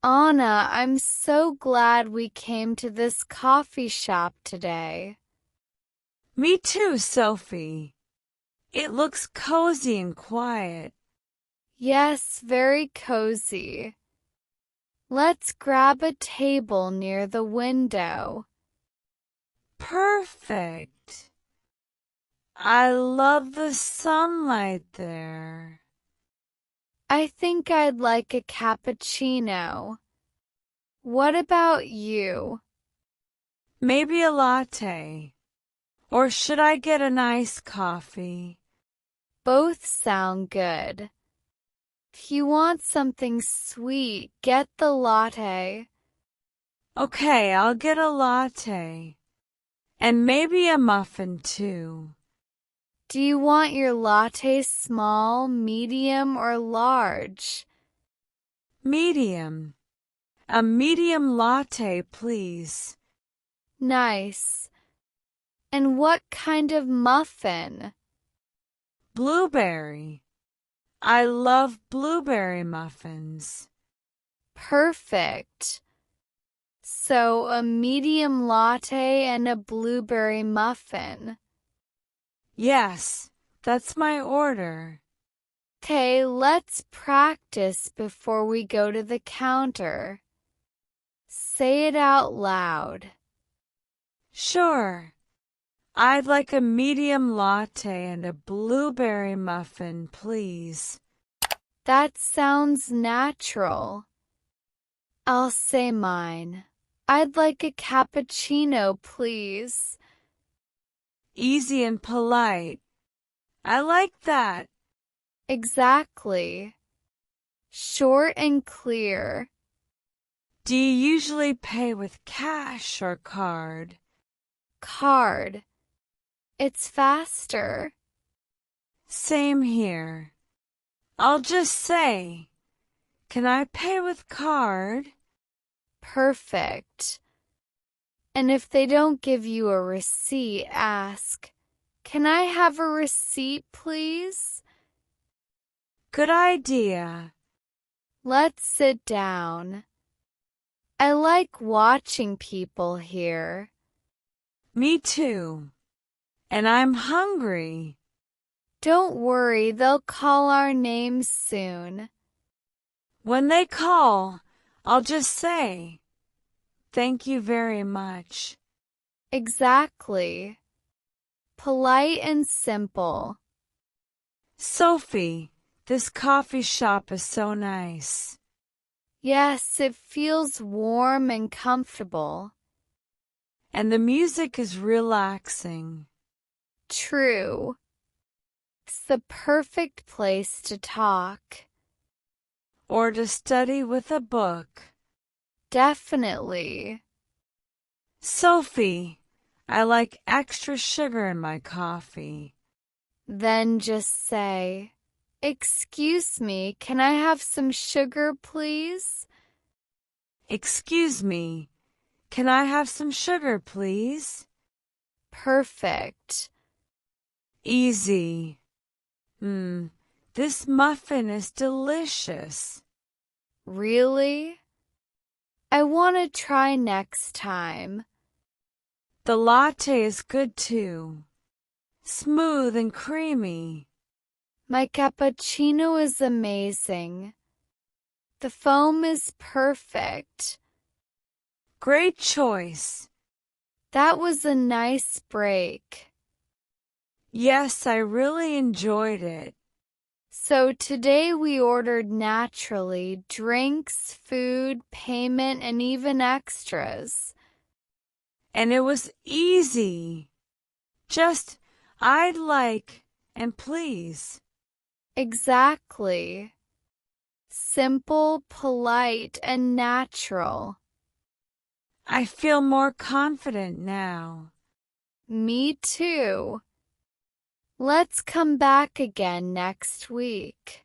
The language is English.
Anna, I'm so glad we came to this coffee shop today. Me too, Sophie. It looks cozy and quiet. Yes, very cozy. Let's grab a table near the window. Perfect. I love the sunlight there. I think I'd like a cappuccino. What about you? Maybe a latte. Or should I get an iced coffee? Both sound good. If you want something sweet, get the latte. Okay, I'll get a latte. And maybe a muffin too. Do you want your latte small, medium, or large? Medium. A medium latte, please. Nice. And what kind of muffin? Blueberry. I love blueberry muffins. Perfect. So a medium latte and a blueberry muffin. Yes, that's my order. Okay, let's practice before we go to the counter. Say it out loud. Sure. I'd like a medium latte and a blueberry muffin, please. That sounds natural. I'll say mine. I'd like a cappuccino, please. Easy and polite. I like that. Exactly. Short and clear. Do you usually pay with cash or card? Card. It's faster. Same here. I'll just say, can I pay with card? Perfect. And if they don't give you a receipt, ask, "Can I have a receipt, please?" Good idea. Let's sit down. I like watching people here. Me too. And I'm hungry. Don't worry, they'll call our names soon. When they call, I'll just say, thank you very much. Exactly. Polite and simple. Sophie, this coffee shop is so nice. Yes, it feels warm and comfortable. And the music is relaxing. True. It's the perfect place to talk. Or to study with a book. Definitely. Sophie, I like extra sugar in my coffee. Then just say, "Excuse me, can I have some sugar, please?" Excuse me, can I have some sugar, please? Perfect. Easy. This muffin is delicious. Really? I want to try next time. The latte is good too. Smooth and creamy. My cappuccino is amazing. The foam is perfect. Great choice. That was a nice break. Yes, I really enjoyed it. So today we ordered naturally drinks, food, payment, and even extras. And it was easy. Just, I'd like, and please. Exactly. Simple, polite, and natural. I feel more confident now. Me too. Let's come back again next week.